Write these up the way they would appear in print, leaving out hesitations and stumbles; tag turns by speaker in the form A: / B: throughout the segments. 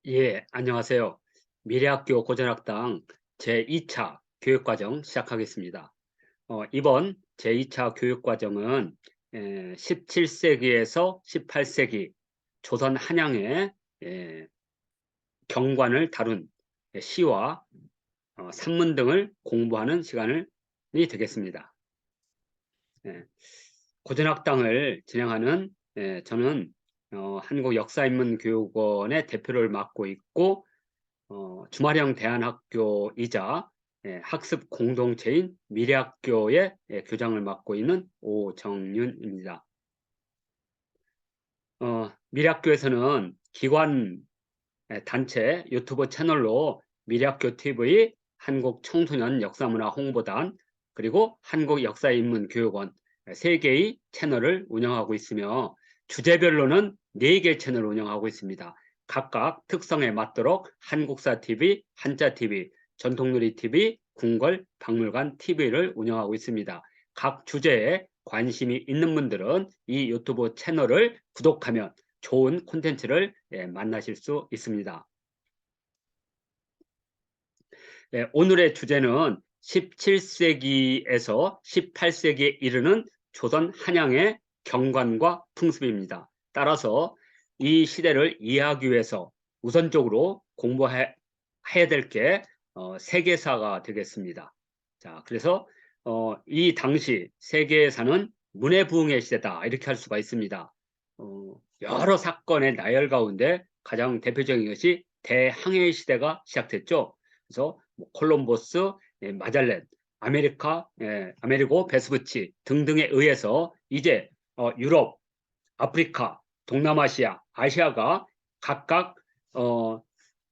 A: 예, 안녕하세요. 미래학교 고전학당 제2차 교육과정 시작하겠습니다. 이번 제2차 교육과정은 17세기에서 18세기 조선 한양의 경관을 다룬 시와 산문 등을 공부하는 시간이 되겠습니다. 예, 고전학당을 진행하는 저는 한국역사인문교육원의 대표를 맡고 있고 주말형 대안학교이자 학습 공동체인 미래학교의 교장을 맡고 있는 오정윤입니다. 미래학교에서는 기관 단체 유튜브 채널로 미래학교 TV, 한국청소년 역사문화 홍보단, 그리고 한국역사인문교육원 3개의 채널을 운영하고 있으며 주제별로는 4개 채널을 운영하고 있습니다. 각각 특성에 맞도록 한국사 TV, 한자 TV, 전통놀이 TV, 궁궐, 박물관 TV를 운영하고 있습니다. 각 주제에 관심이 있는 분들은 이 유튜브 채널을 구독하면 좋은 콘텐츠를 만나실 수 있습니다. 오늘의 주제는 17세기에서 18세기에 이르는 조선 한양의 경관과 풍습입니다. 따라서 이 시대를 이해하기 위해서 우선적으로 공부해야 될 게 세계사가 되겠습니다. 자, 그래서 이 당시 세계사는 문해부흥의 시대다 이렇게 할 수가 있습니다. 여러 사건의 나열 가운데 가장 대표적인 것이 대항해 시대가 시작됐죠. 그래서 콜럼버스, 마잘렌, 아메리고 베스부치 등등에 의해서 이제 유럽, 아프리카, 동남아시아, 아시아가 각각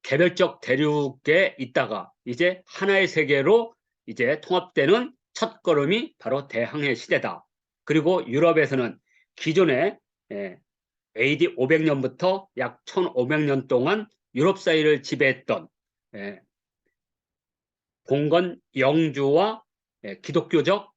A: 개별적 대륙에 있다가 이제 하나의 세계로 이제 통합되는 첫걸음이 바로 대항해 시대다. 그리고 유럽에서는 기존에 AD 500년부터 약 1500년 동안 유럽 사회를 지배했던 봉건 영주와 기독교적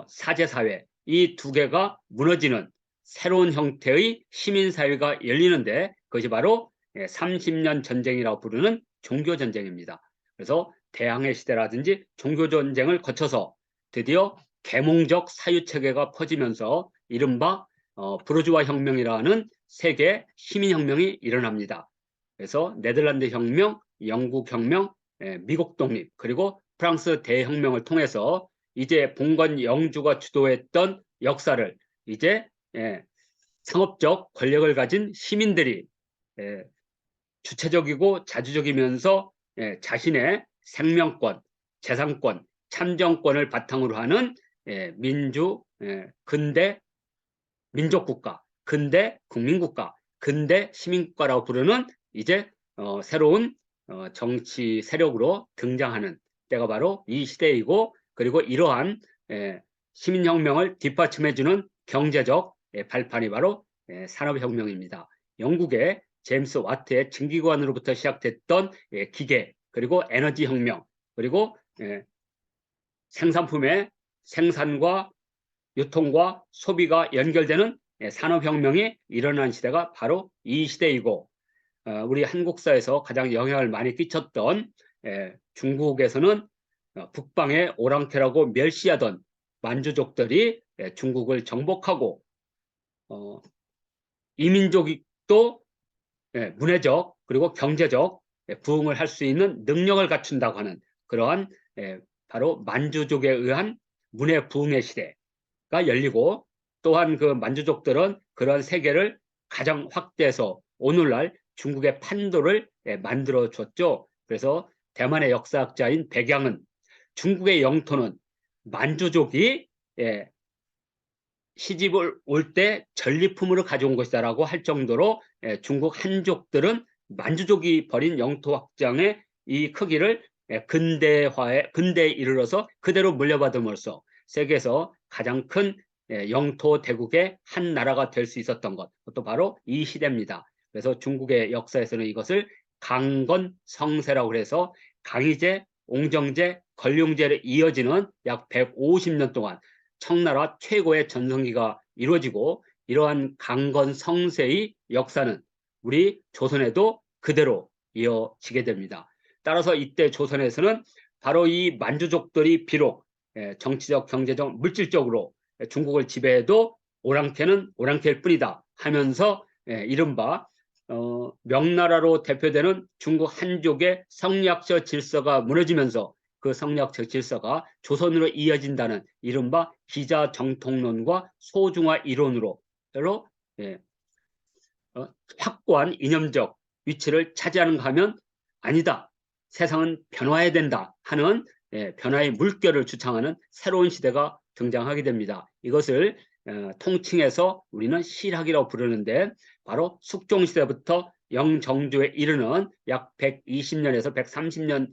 A: 사제사회 이 두 개가 무너지는 새로운 형태의 시민사회가 열리는데 그것이 바로 30년 전쟁이라고 부르는 종교전쟁입니다. 그래서 대항해 시대라든지 종교전쟁을 거쳐서 드디어 계몽적 사유체계가 퍼지면서 이른바 부르주아 혁명이라는 세계 시민혁명이 일어납니다. 그래서 네덜란드 혁명, 영국 혁명, 미국 독립 그리고 프랑스 대혁명을 통해서 이제 봉건 영주가 주도했던 역사를 이제 상업적 권력을 가진 시민들이 주체적이고 자주적이면서 자신의 생명권, 재산권, 참정권을 바탕으로 하는 근대 민족국가, 근대 국민국가, 근대 시민국가라고 부르는 이제 새로운 정치 세력으로 등장하는 때가 바로 이 시대이고 그리고 이러한 시민혁명을 뒷받침해주는 경제적 발판이 바로 산업혁명입니다. 영국의 제임스 와트의 증기관으로부터 시작됐던 기계 그리고 에너지혁명 그리고 생산품의 생산과 유통과 소비가 연결되는 산업혁명이 일어난 시대가 바로 이 시대이고 우리 한국사에서 가장 영향을 많이 끼쳤던 중국에서는 북방의 오랑캐라고 멸시하던 만주족들이 중국을 정복하고 이민족도 문화적 그리고 경제적 부흥을 할 수 있는 능력을 갖춘다고 하는 그러한 바로 만주족에 의한 문해 부흥의 시대가 열리고 또한 그 만주족들은 그러한 세계를 가장 확대해서 오늘날 중국의 판도를 만들어 줬죠. 그래서 대만의 역사학자인 백양은 중국의 영토는 만주족이 시집을 올 때 전리품으로 가져온 것이다라고 할 정도로 중국 한족들은 만주족이 벌인 영토 확장의 이 크기를 근대에 이르러서 그대로 물려받음으로써 세계에서 가장 큰 영토 대국의 한 나라가 될 수 있었던 것, 그것도 바로 이 시대입니다. 그래서 중국의 역사에서는 이것을 강건성세라고 해서 강희제, 옹정제, 건룡제를 이어지는 약 150년 동안 청나라 최고의 전성기가 이루어지고 이러한 강건성세의 역사는 우리 조선에도 그대로 이어지게 됩니다. 따라서 이때 조선에서는 바로 이 만주족들이 비록 정치적, 경제적, 물질적으로 중국을 지배해도 오랑캐는 오랑캐일 뿐이다 하면서 이른바 명나라로 대표되는 중국 한족의 성리학적 질서가 무너지면서 그 성리학적 질서가 조선으로 이어진다는 이른바 기자정통론과 소중화 이론으로 확고한 이념적 위치를 차지하는가 하면 아니다. 세상은 변화해야 된다 하는 변화의 물결을 주창하는 새로운 시대가 등장하게 됩니다. 이것을 통칭해서 우리는 실학이라고 부르는데 바로 숙종시대부터 영정주에 이르는 약 120년에서 130년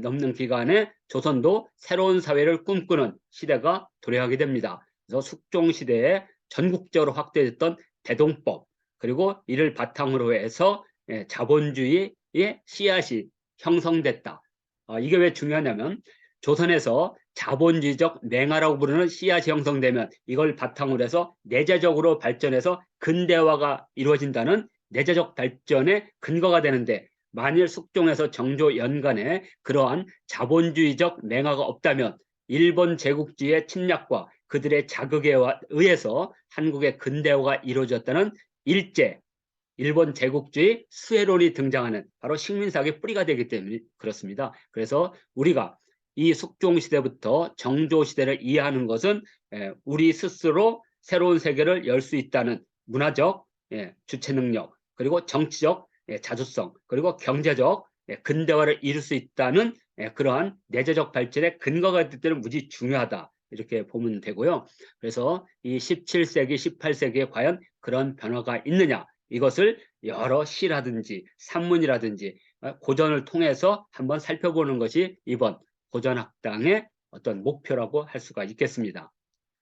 A: 넘는 기간에 조선도 새로운 사회를 꿈꾸는 시대가 도래하게 됩니다. 그래서 숙종시대에 전국적으로 확대됐던 대동법 그리고 이를 바탕으로 해서 자본주의의 씨앗이 형성됐다. 이게 왜 중요하냐면 조선에서 자본주의적 맹아라고 부르는 씨앗이 형성되면 이걸 바탕으로 해서 내재적으로 발전해서 근대화가 이루어진다는 내재적 발전의 근거가 되는데 만일 숙종에서 정조 연간에 그러한 자본주의적 맹아가 없다면 일본 제국주의의 침략과 그들의 자극에 의해서 한국의 근대화가 이루어졌다는 일제, 일본 제국주의 수혜론이 등장하는 바로 식민사학의 뿌리가 되기 때문에 그렇습니다. 그래서 우리가 이 숙종시대부터 정조시대를 이해하는 것은 우리 스스로 새로운 세계를 열 수 있다는 문화적 주체 능력, 그리고 정치적 자주성, 그리고 경제적 근대화를 이룰 수 있다는 그러한 내재적 발전의 근거가 될 때는 무지 중요하다. 이렇게 보면 되고요. 그래서 이 17세기, 18세기에 과연 그런 변화가 있느냐, 이것을 여러 시라든지 산문이라든지 고전을 통해서 한번 살펴보는 것이 이번 고전학당의 어떤 목표라고 할 수가 있겠습니다.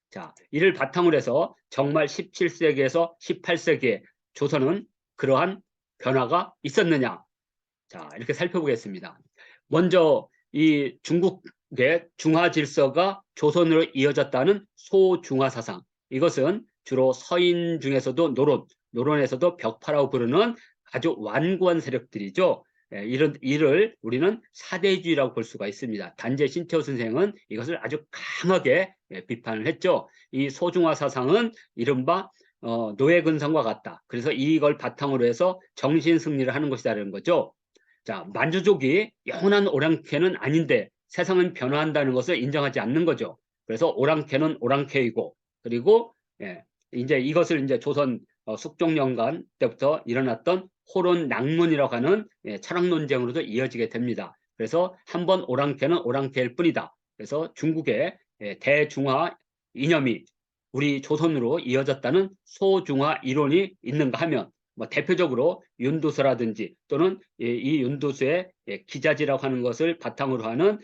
A: 자, 이를 바탕으로 해서 정말 17세기에서 18세기에 조선은 그러한 변화가 있었느냐? 자, 이렇게 살펴보겠습니다. 먼저 이 중국의 중화 질서가 조선으로 이어졌다는 소중화 사상. 이것은 주로 서인 중에서도 노론에서도 벽파라고 부르는 아주 완고한 세력들이죠. 이를 우리는 사대주의라고 볼 수가 있습니다. 단재 신태호 선생은 이것을 아주 강하게 비판을 했죠. 이 소중화 사상은 이른바 노예근성과 같다. 그래서 이걸 바탕으로 해서 정신승리를 하는 것이라는 거죠. 자, 만주족이 영원한 오랑캐는 아닌데 세상은 변화한다는 것을 인정하지 않는 거죠. 그래서 오랑캐는 오랑캐이고, 그리고 이제 이것을 이제 조선 숙종연간 때부터 일어났던 호론 낭문이라고 하는 철학 논쟁으로도 이어지게 됩니다. 그래서 한번 오랑캐는 오랑캐일 뿐이다. 그래서 중국의 대중화 이념이 우리 조선으로 이어졌다는 소중화 이론이 있는가 하면 뭐 대표적으로 윤두서라든지 또는 이 윤두서의 기자지라고 하는 것을 바탕으로 하는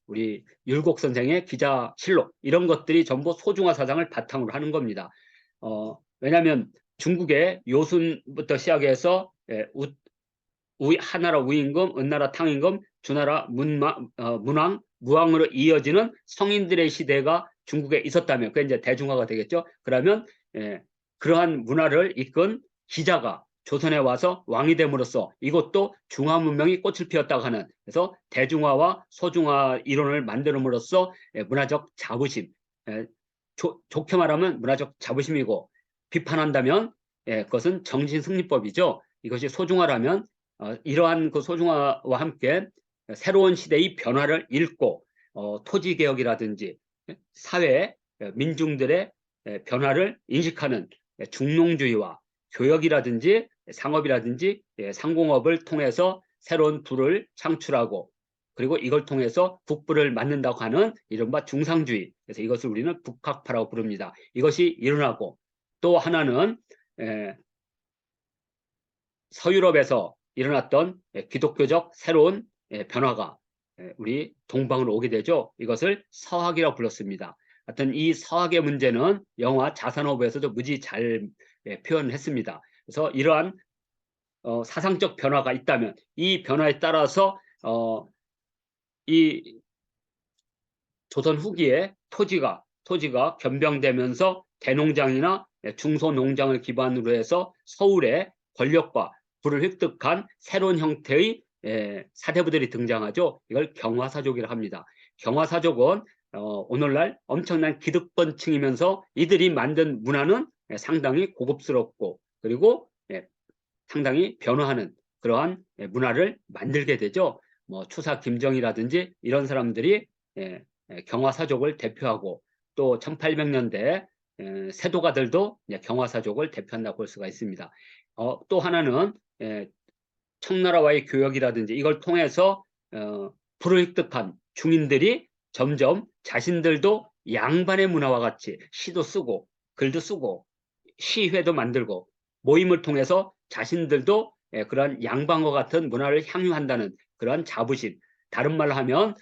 A: 우리 율곡 선생의 기자실록 이런 것들이 전부 소중화 사상을 바탕으로 하는 겁니다. 왜냐하면 중국의 요순부터 시작해서 하나라 우임금, 은나라 탕임금, 주나라 문왕, 무왕으로 이어지는 성인들의 시대가 중국에 있었다면 그게 이제 대중화가 되겠죠. 그러면 그러한 문화를 이끈 기자가 조선에 와서 왕이 됨으로써 이것도 중화 문명이 꽃을 피웠다고 하는 그래서 대중화와 소중화 이론을 만들음으로써 문화적 자부심, 좋게 말하면 문화적 자부심이고 비판한다면 그것은 정신승리법이죠. 이것이 소중화라면 이러한 그 소중화와 함께 새로운 시대의 변화를 읽고 토지개혁이라든지 사회 민중들의 변화를 인식하는 중농주의와 교역이라든지 상업이라든지 상공업을 통해서 새로운 부를 창출하고 그리고 이걸 통해서 국부를 만든다고 하는 이른바 중상주의. 그래서 이것을 우리는 북학파라고 부릅니다. 이것이 일어나고 또 하나는 서유럽에서 일어났던 기독교적 새로운 변화가 우리 동방으로 오게 되죠. 이것을 서학이라고 불렀습니다. 하여튼 이 서학의 문제는 영화 자산어부에서도 무지 잘 표현했습니다. 그래서 이러한 사상적 변화가 있다면 이 변화에 따라서 이 조선 후기에 토지가 변병되면서 대농장이나 중소농장을 기반으로 해서 서울의 권력과 부를 획득한 새로운 형태의 사대부들이 등장하죠. 이걸 경화사족이라 합니다. 경화사족은 오늘날 엄청난 기득권층이면서 이들이 만든 문화는 상당히 고급스럽고 그리고 상당히 변화하는 그러한 문화를 만들게 되죠. 뭐 추사 김정이라든지 이런 사람들이 경화사족을 대표하고 또 1800년대 세도가들도 경화사족을 대표한다고 볼 수가 있습니다. 또 하나는 청나라와의 교역이라든지 이걸 통해서 부를 획득한 중인들이 점점 자신들도 양반의 문화와 같이 시도 쓰고 글도 쓰고 시회도 만들고 모임을 통해서 자신들도 그러한 양반과 같은 문화를 향유한다는 그러한 자부심, 다른 말로 하면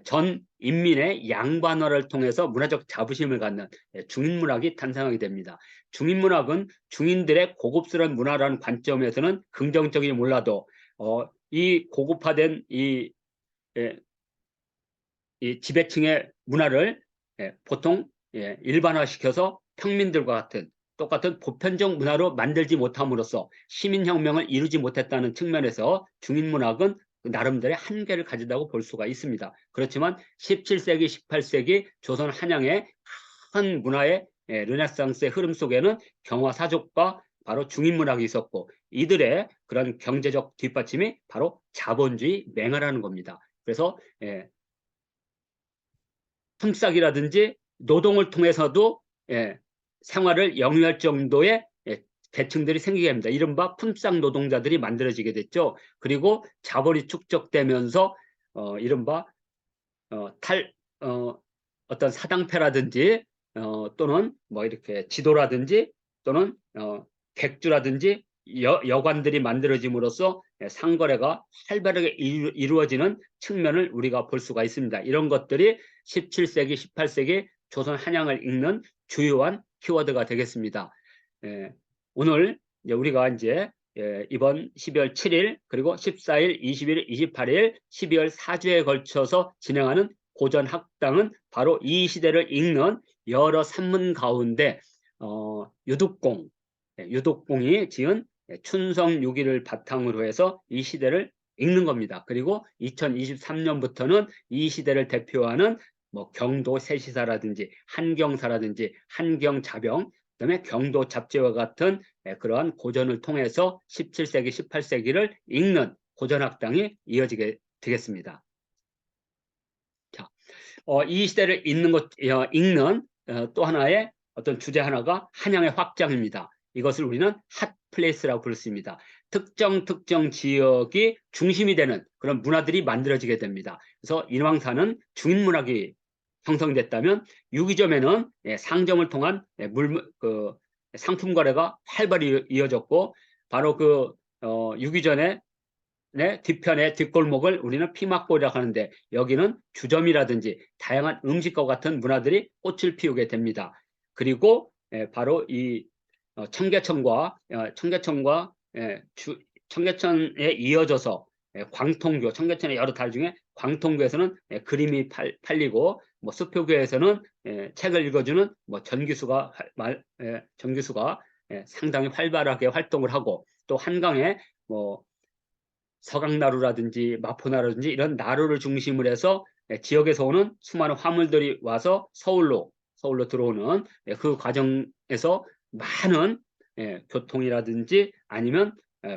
A: 전 인민의 양반화를 통해서 문화적 자부심을 갖는 중인문학이 탄생하게 됩니다. 중인문학은 중인들의 고급스러운 문화라는 관점에서는 긍정적이 몰라도 이 고급화된 이 지배층의 문화를 보통 일반화시켜서 평민들과 같은 똑같은 보편적 문화로 만들지 못함으로써 시민혁명을 이루지 못했다는 측면에서 중인문학은 나름대로의 한계를 가진다고 볼 수가 있습니다. 그렇지만 17세기, 18세기 조선 한양의 큰 문화의 르네상스의 흐름 속에는 경화사족과 바로 중인문학이 있었고 이들의 그런 경제적 뒷받침이 바로 자본주의 맹화라는 겁니다. 그래서 품삯이라든지 노동을 통해서도 생활을 영위할 정도의 계층들이 생기게 됩니다. 이른바 품삯 노동자들이 만들어지게 됐죠. 그리고 자본이 축적되면서 이른바 어떤 사당패라든지 또는 뭐 이렇게 지도라든지 또는 객주라든지 여관들이 만들어짐으로써 상거래가 활발하게 이루어지는 측면을 우리가 볼 수가 있습니다. 이런 것들이 17세기, 18세기 조선 한양을 읽는 주요한 키워드가 되겠습니다. 오늘 우리가 이제 이번 12월 7일 그리고 14일, 20일, 28일 12월 4주에 걸쳐서 진행하는 고전학당은 바로 이 시대를 읽는 여러 산문 가운데 유독공이 지은 춘성유기를 바탕으로 해서 이 시대를 읽는 겁니다. 그리고 2023년부터는 이 시대를 대표하는 뭐 경도세시사라든지 한경사라든지 한경자병 그다음에 경도잡지와 같은 그러한 고전을 통해서 17세기, 18세기를 읽는 고전학당이 이어지게 되겠습니다. 자, 이 시대를 읽는 또 하나의 어떤 주제 하나가 한양의 확장입니다. 이것을 우리는 핫플레이스라고 부르습니다. 특정 지역이 중심이 되는 그런 문화들이 만들어지게 됩니다. 그래서 인왕사는 중인문학이 형성됐다면 유기점에는 상점을 통한 상품 거래가 활발히 이어졌고 바로 그 유기전에 뒤편의 뒷골목을 우리는 피막골이라고 하는데 여기는 주점이라든지 다양한 음식과 같은 문화들이 꽃을 피우게 됩니다. 그리고 바로 이 청계천과 청계천에 이어져서 광통교, 청계천의 여러 달 중에 광통교에서는 그림이 팔리고 뭐 수표교에서는 책을 읽어주는 뭐 전기수가 상당히 활발하게 활동을 하고 또 한강에 뭐 서강나루라든지 마포나루라든지 이런 나루를 중심으로 해서 지역에서 오는 수많은 화물들이 와서 서울로 들어오는 그 과정에서 많은 교통이라든지 아니면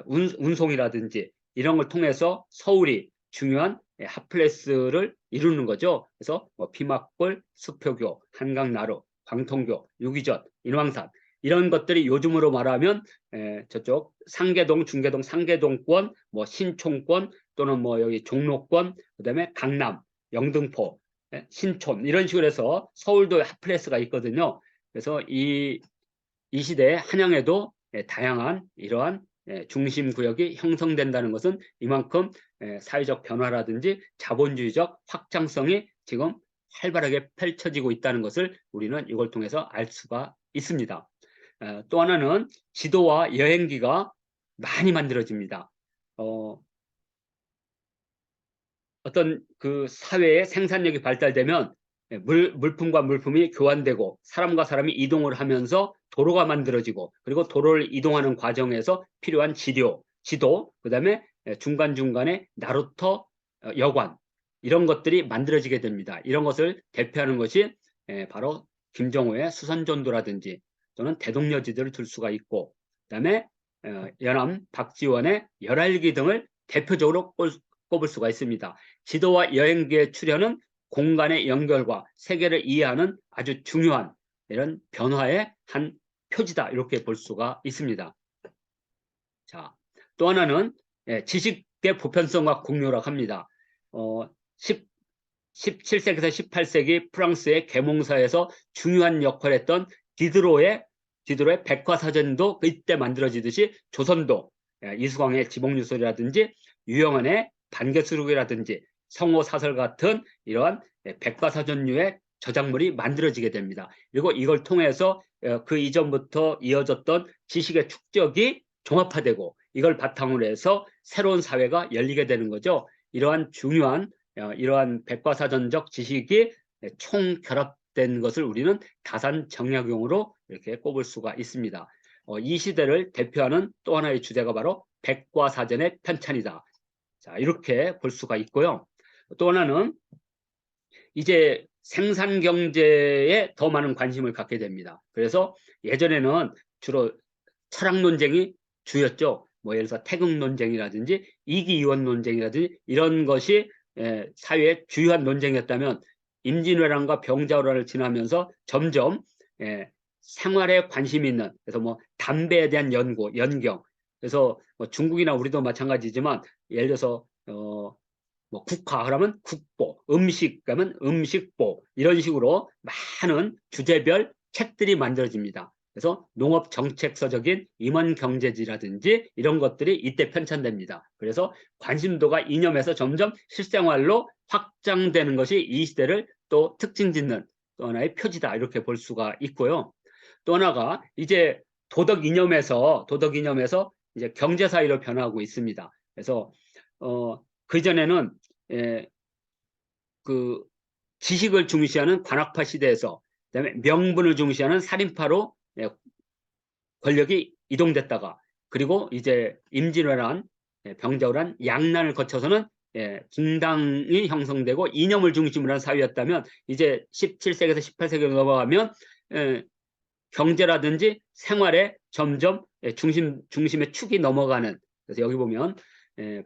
A: 운송이라든지 이런 걸 통해서 서울이 중요한 핫플레이스를 이루는 거죠. 그래서 뭐 피막골, 수표교, 한강나루, 광통교, 유기전, 인왕산 이런 것들이 요즘으로 말하면 저쪽 상계동, 중계동, 상계동권, 뭐 신촌권 또는 뭐 여기 종로권, 그다음에 강남, 영등포, 신촌 이런 식으로 해서 서울도 핫플레이스가 있거든요. 그래서 이 시대에 한양에도 다양한 이러한 중심 구역이 형성된다는 것은 이만큼 사회적 변화라든지 자본주의적 확장성이 지금 활발하게 펼쳐지고 있다는 것을 우리는 이걸 통해서 알 수가 있습니다. 또 하나는 지도와 여행기가 많이 만들어집니다. 어떤 그 사회의 생산력이 발달되면 물품과 물품이 교환되고 사람과 사람이 이동을 하면서 도로가 만들어지고 그리고 도로를 이동하는 과정에서 필요한 지도, 그다음에 중간중간에 나루터 여관 이런 것들이 만들어지게 됩니다. 이런 것을 대표하는 것이 바로 김정호의 수선전도라든지 또는 대동여지들을 들 수가 있고, 그다음에 연암 박지원의 열알기 등을 대표적으로 꼽을 수가 있습니다. 지도와 여행기의 출현은 공간의 연결과 세계를 이해하는 아주 중요한 이런 변화의 한 표지다, 이렇게 볼 수가 있습니다. 자, 또 하나는 지식의 보편성과 공유라고 합니다. 17세기에서 18세기 프랑스의 계몽사에서 중요한 역할을 했던 디드로의 백과사전도 이때 만들어지듯이 조선도 이수광의 지목유설이라든지 유영안의 반개수록이라든지 성호사설 같은 이러한 백과사전류의 저작물이 만들어지게 됩니다. 그리고 이걸 통해서 그 이전부터 이어졌던 지식의 축적이 종합화되고 이걸 바탕으로 해서 새로운 사회가 열리게 되는 거죠. 이러한 중요한 이러한 백과사전적 지식이 총결합된 것을 우리는 다산정약용으로 이렇게 꼽을 수가 있습니다. 이 시대를 대표하는 또 하나의 주제가 바로 백과사전의 편찬이다. 자, 이렇게 볼 수가 있고요. 또 하나는 이제 생산 경제에 더 많은 관심을 갖게 됩니다. 그래서 예전에는 주로 철학 논쟁이 주였죠. 뭐 예를 들어서 태극 논쟁이라든지 이기이원 논쟁이라든지 이런 것이 사회의 주요한 논쟁이었다면 임진왜란과 병자호란을 지나면서 점점 생활에 관심이 있는, 그래서 뭐 담배에 대한 연구, 연경, 그래서 뭐 중국이나 우리도 마찬가지지만 예를 들어서 뭐 국화 그러면 국보, 음식 그러면 음식보, 이런 식으로 많은 주제별 책들이 만들어집니다. 그래서 농업 정책서적인 임원경제지라든지 이런 것들이 이때 편찬됩니다. 그래서 관심도가 이념에서 점점 실생활로 확장되는 것이 이 시대를 또 특징 짓는 또 하나의 표지다, 이렇게 볼 수가 있고요. 또 하나가 이제 도덕 이념에서 이제 경제 사회로 변화하고 있습니다. 그래서 그전에는 그 지식을 중시하는 관학파 시대에서 그다음에 명분을 중시하는 살인파로 권력이 이동됐다가, 그리고 이제 임진왜란, 병자호란, 양난을 거쳐서는 중당이 형성되고 이념을 중심으로 한 사회였다면 이제 17세기에서 18세기로 넘어가면 경제라든지 생활에 점점 중심의 축이 넘어가는, 그래서 여기 보면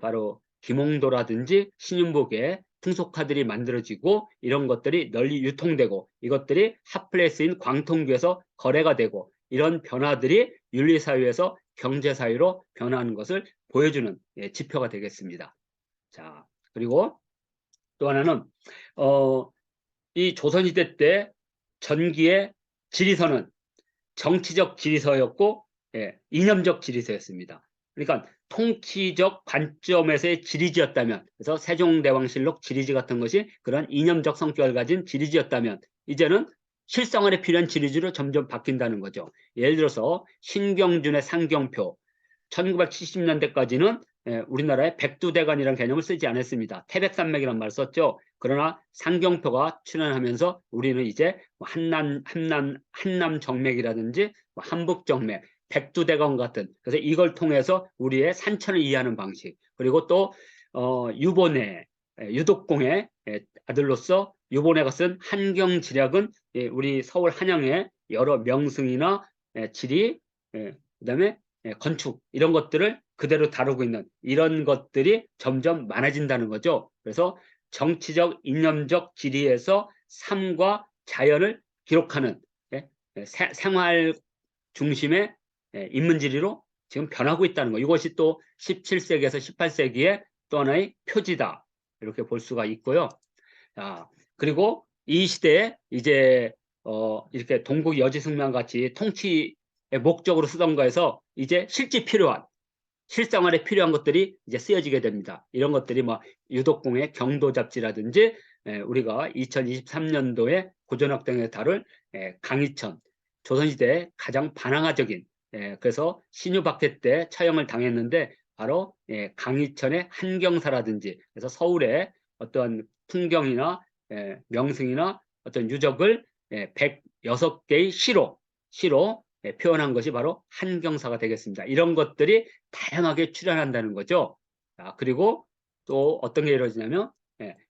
A: 바로 김홍도라든지 신윤복의 풍속화들이 만들어지고 이런 것들이 널리 유통되고 이것들이 핫플레이스인 광통교에서 거래가 되고 이런 변화들이 윤리사회에서 경제사회로 변화하는 것을 보여주는 지표가 되겠습니다. 자, 그리고 또 하나는 이 조선시대 때 전기의 지리서는 정치적 지리서였고 이념적 지리서였습니다. 그러니까 통치적 관점에서의 지리지였다면, 그래서 세종대왕실록 지리지 같은 것이 그런 이념적 성격을 가진 지리지였다면 이제는 실생활에 필요한 지리지로 점점 바뀐다는 거죠. 예를 들어서 신경준의 상경표, 1970년대까지는 우리나라에 백두대간이라는 개념을 쓰지 않았습니다. 태백산맥이라는 말을 썼죠. 그러나 상경표가 출현하면서 우리는 이제 한남정맥이라든지 한북정맥, 백두대간 같은, 그래서 이걸 통해서 우리의 산천을 이해하는 방식, 그리고 또 유보내, 유독공의 아들로서 유보내가 쓴 한경지략은 우리 서울 한양의 여러 명승이나 지리, 그다음에 건축 이런 것들을 그대로 다루고 있는 이런 것들이 점점 많아진다는 거죠. 그래서 정치적, 이념적 지리에서 삶과 자연을 기록하는 생활 중심의 인문지리로 지금 변하고 있다는 거. 이것이 또 17세기에서 18세기의 또 하나의 표지다, 이렇게 볼 수가 있고요. 그리고 이 시대에 이제 이렇게 동국 여지승만 같이 통치의 목적으로 쓰던 거에서 이제 실생활에 필요한 것들이 이제 쓰여지게 됩니다. 이런 것들이 뭐 유독공의 경도잡지라든지 우리가 2023년도에 고전학당에 다룰 강희천, 조선시대의 가장 반항아적인, 그래서 신유박해 때 처형을 당했는데 바로 강희천의 한경사라든지, 그래서 서울의 어떤 풍경이나 명승이나 어떤 유적을 106개의 시로 표현한 것이 바로 한경사가 되겠습니다. 이런 것들이 다양하게 출현한다는 거죠. 그리고 또 어떤 게 이루어지냐면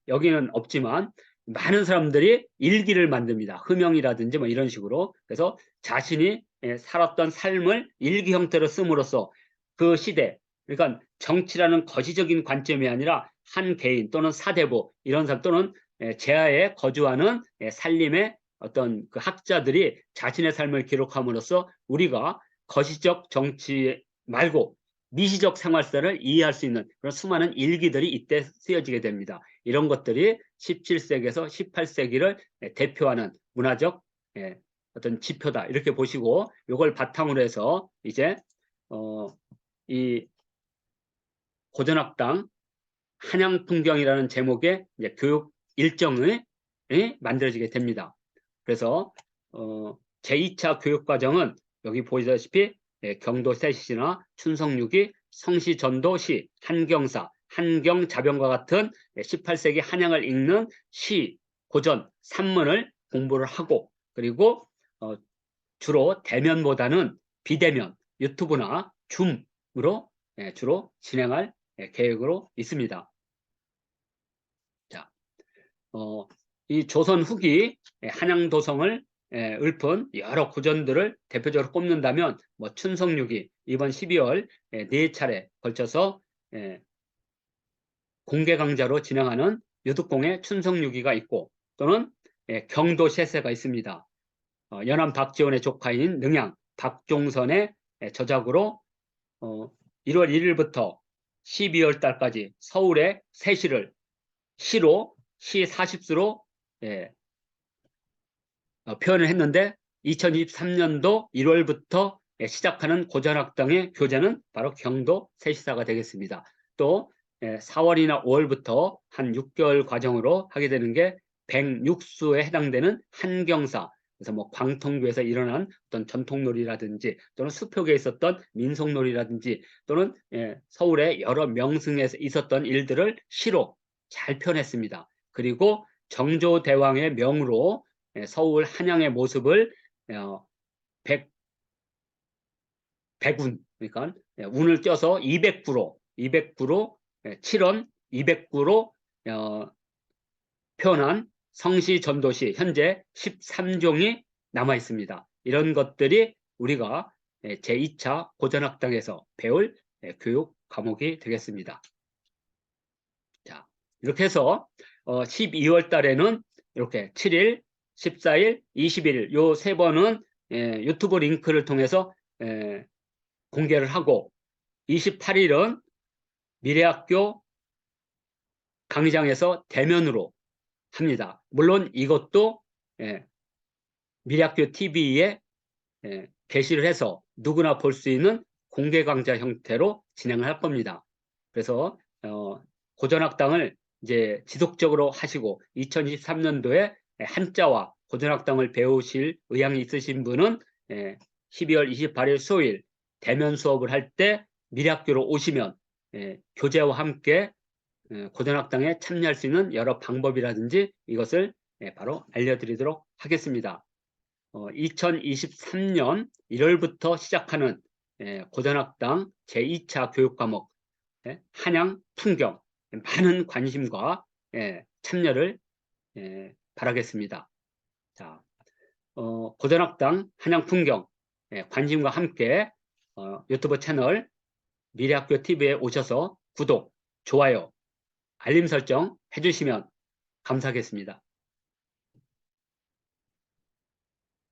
A: 여기는 없지만 많은 사람들이 일기를 만듭니다. 흠형이라든지 뭐 이런 식으로. 그래서 자신이 살았던 삶을 일기 형태로 씀으로써 그 시대, 그러니까 정치라는 거시적인 관점이 아니라 한 개인 또는 사대부 이런 사람 또는 제하에 거주하는 산림의 어떤 그 학자들이 자신의 삶을 기록함으로써 우리가 거시적 정치 말고 미시적 생활사를 이해할 수 있는 그런 수많은 일기들이 이때 쓰여지게 됩니다. 이런 것들이 17세기에서 18세기를 대표하는 문화적 어떤 지표다 이렇게 보시고 이걸 바탕으로 해서 이제 이 고전학당 한양풍경이라는 제목의 이제 교육 일정이 만들어지게 됩니다. 그래서 제2차 교육과정은 여기 보시다시피 경도세시나 춘성육이, 성시전도시, 한경사, 한경자병과 같은 18세기 한양을 읽는 시, 고전, 산문을 공부를 하고 그리고 주로 대면보다는 비대면, 유튜브나 줌으로 주로 진행할 계획으로 있습니다. 자, 이 조선 후기 한양도성을 읊은 여러 고전들을 대표적으로 꼽는다면 뭐 춘성육이 이번 12월 4차례 걸쳐서 공개 강좌로 진행하는 유득공의 춘성육이가 있고 또는 경도세세가 있습니다. 연암 박지원의 조카인 능양 박종선의 저작으로 1월 1일부터 12월 달까지 서울의 세시를 시로 시 40수로 표현을 했는데 2023년도 1월부터 시작하는 고전학당의 교재는 바로 경도 세시사가 되겠습니다. 또 4월이나 5월부터 한 6개월 과정으로 하게 되는 게 106수에 해당되는 한경사, 그래서 뭐 광통교에서 일어난 어떤 전통놀이라든지 또는 수표계에 있었던 민속놀이라든지 또는 서울의 여러 명승에서 있었던 일들을 시로 잘 표현했습니다. 그리고 정조대왕의 명으로 서울 한양의 모습을 백운, 그러니까 운을 껴서 209로 7원 209로 표현한 성시전도시 현재 13종이 남아 있습니다. 이런 것들이 우리가 제2차 고전학당에서 배울 교육 과목이 되겠습니다. 자, 이렇게 해서 12월 달에는 이렇게 7일, 14일, 21일 요 세 번은 유튜브 링크를 통해서 공개를 하고 28일은 미래학교 강의장에서 대면으로 합니다. 물론 이것도 미래학교 TV에 게시를 해서 누구나 볼 수 있는 공개 강좌 형태로 진행을 할 겁니다. 그래서 고전학당을 이제 지속적으로 하시고 2023년도에 한자와 고전학당을 배우실 의향이 있으신 분은 12월 28일 수요일 대면 수업을 할 때 미래학교로 오시면 교재와 함께 고전학당에 참여할 수 있는 여러 방법이라든지 이것을 바로 알려드리도록 하겠습니다. 2023년 1월부터 시작하는 고전학당 제2차 교육과목 한양 풍경 많은 관심과 참여를 바라겠습니다. 자, 고전학당 한양 풍경 관심과 함께 유튜브 채널 미래학교 TV에 오셔서 구독, 좋아요, 알림 설정 해주시면 감사하겠습니다.